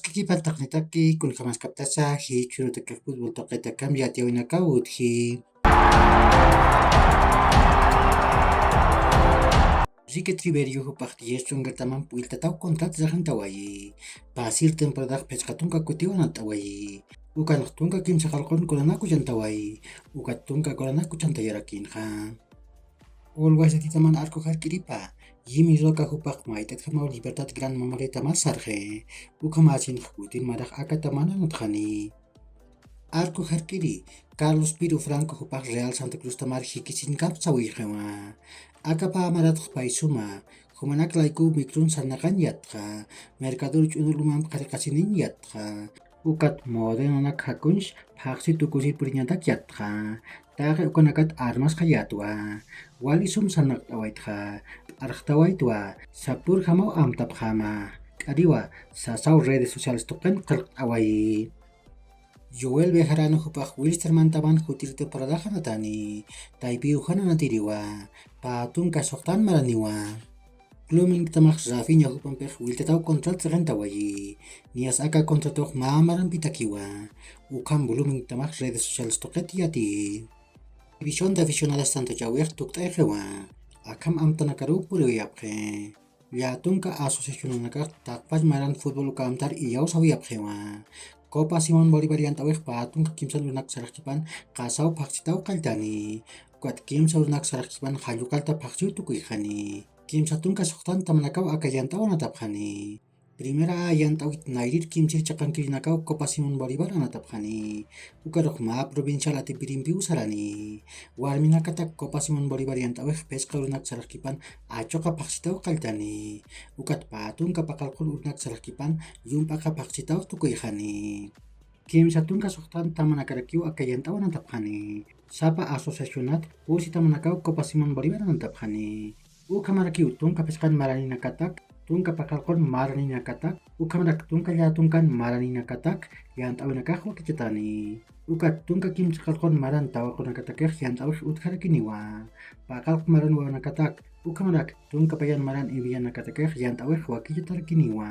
Kikipantaknitaki kunqamasqaptasa churutaka fútbol toqeta cambiatiawinakawutji Rique Triverio hupaq 10 chunqataman puiltataw contrato raqantawayy Pasil temporadag pesqatunqa kutiwanantawayy ukanaq tunqa kimsa qallqunkunanakullantawayy ukat tunqa kuranakuchantayarakinqa Olwasatitaman arco harkiripa yimi roka hupaq maitat hamaw libertad gran mamoreta masarje ukamasin hutin maraq akatamananatqani Arco harkiri Carlos Piro Franco hupaq Real Santa Cruz tamar hikisinkampsawiyqewa akapa amaratq paisuma humanaklayku mikrun sarnaqanyatqa mercador ch'unuluman qariqasininyatqa ukat modernanak hakunch phaqsi tukusi puriñatakyatqa taqe ukanakat armasqa yatwa walisum sanaqt'awaytqa arqtawaytwa sapur hamaw amtapqama k'ariwa sasaw redes sociales tuqen qillqt'away Joel Bejarano hupaq Wilstermantaman hutir temporadaqa natani taypi uhananatiriwa patunqa soqtan maraniwa Blooming tamaq Rafinha hupanpiq wiltataw contrato rentawayy nias aka contratoq mamaranpi takiwa ukan Blooming tamaq redes sociales toqetiyati División de aficionados tanto chawiq tuqt'ayqiwa akam amtanakaru puriyapqe llatunqa asociacionanakaq taqpach maran fútbol ukamtar iyaw sawiyapqewa Copa Simón Bolívar yantawiq patunqa kimsa runaqa saraqchipan qasaw phaqchitaw qalltani ukat kimsa runaqa saraqchipan halluqalta phaqchiw tukuyqani kimsa tunqa suqtanta manakaw aka yantawan atapqani Primera A yantawit nayrir kimsir chaqankirinakaw Copa Simón Bolívar anatapqani ukaruq ma provincial atipirinpi usarani warminakatak Copa Simón Bolívar yantawiq pesqa runaqa saraqchipan achoqa phaqchitaw qalltani ukat patunqa paqalqul runaqa saraqchipan yumpaqa phaqchitaw tukuyqani kimsa tunqa suqtanta manakarakiw aka yantawan atapqani sapa asociacionat usita manakaw Copa Simón Bolívar anatapqani ukhamarakiw tunqa pesqan maraninakatak tunqa paqalqul maraninakatak ukamarak tunqa llatunkan maraninakatak yant'awinakaq wakichatani ukat tunqa kimsa qallqul maran tawakunakatakej yant'awiq utqarakiniwa paqalq maran wawanakatak ukamarak tunqa payan maran iwiyanakatakej yant'awiq wakichatarakiniwa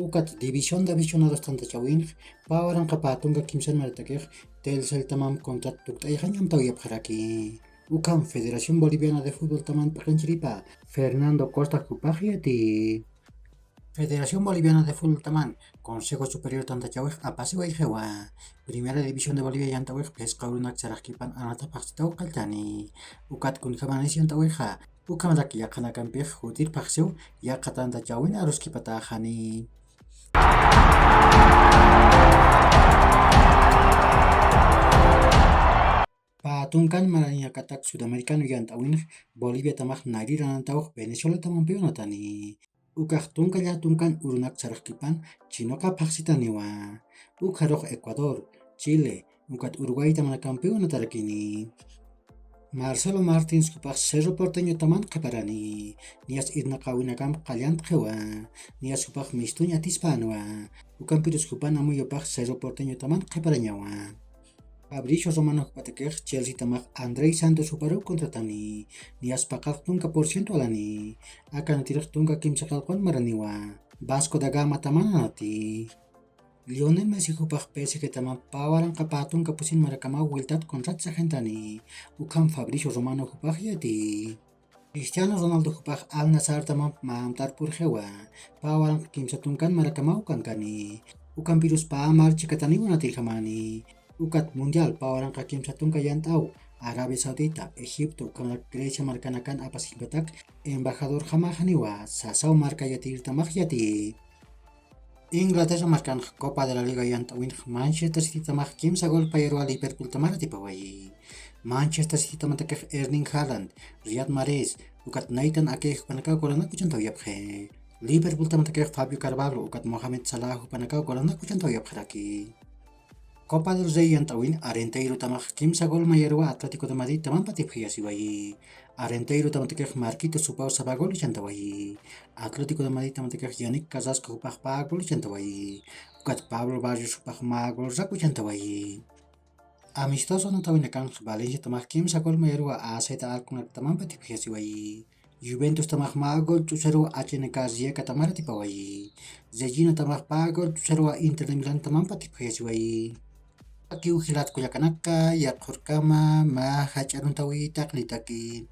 ukat División de aficionados tantachawinq pawaranqa patunqa kimsan maratakej Telcel-taman contrato tuqt'ayqa ñamtawyapqaraki ukan Federación Boliviana de Fútbol taman paqinchiripa Fernando Costa Kupajyati Federación Boliviana de Fútbol taman Consejo Superior tantachawiq apasiwayqewa Primera División de Bolivia yantawiq pesqa runaqa saraqchipan anata phaqchitaw qalltani ukat kunqamanis yantawiqa ukamarak yaqanakanpiq hutir phaqsiw yaqa tantachawin aruskipataqani Patunkan maraniyakatak Sudamericano yant'awinaq Bolivia tamaq nayrir anantawaq Venezuela tamanpi unatani ukaq tunqa llatunkan urunaqa saraqchipan chinoqa phaqsitaniwa ukharuq Ecuador, Chile, ukat Uruguayta manakanpi unatarakini Marcelo Martins hupaq Cerro Porteño taman qhiparani nias irnaqa winakanpa qallantaqewa nias hupaq Mistuña atispanuwa ukanpirus hupan amuyupaq Cerro Porteño taman qhiparañawa Fabricio Romano hupatakej Chelsea tamaq Andrei Santos huparuq contratani nias paqalq tunqa porciento alani akanatiriq tunqa kimsa qallqwan maraniwa Vasco da Gama taman anati Lionel Messi hupaq PSG taman pawaranqa patunqa pusin marakamaw wiltat contrato saqentani ukan Fabricio Romano hupakyati Cristiano Ronaldo hupaq Al Nassr taman mamtar purqewa pawaranqa kimsa tunqan marakamaw kankani ukanpirus pamar chikatani wanatirqamani ukat mundial pawaranqa kimsa tunqa yant'aw Arabia Saudita, Egipto, ukamarak Grecia markanakan apaskinpatak embajador hamaqniwa sasaw marka yatirirtamaq yati Inglaterra markanqa Copa de la Liga yant'awinaq Manchester City tamaq kimsa gol payarwa Liverpool tamar atipaway Manchester City tamantakej Erling Haaland, Riyad Mahrez, ukat Nathan Ake hupanakaw goranakuchantawiyapqe Liverpool tamantakej Fabio Carvalho ukat Mohamed Salah hupanakaw goranakuchantawiyapqaraki Copa del Rey yant'awin Arenteiro tamaq kimsa gol mayarwa Atlético de Madrid taman patipqyasiway Arenteiro tamantakej Marquitos hupaq sapa gol chantaway Atlético de Madrid tamantakej Yannick Carrasco hupaq pa gol chantaway ukat Pablo Barrios hupaq ma gol raku chantaway Amistoso natawinakanqa Valencia tamaq kimsa gol mayarwa AZ Alkmaar taman patipqyasiway Juventus tamaq magol ch'usarua HNK katamara tipawai. Zhejino tamaq pagol ch'usarua Inter de Milán tamanpa tipaqyasiwai. Aki ujilat kuyakanaka, yaqhurkama, ma hach'aruntawi taqlitaki.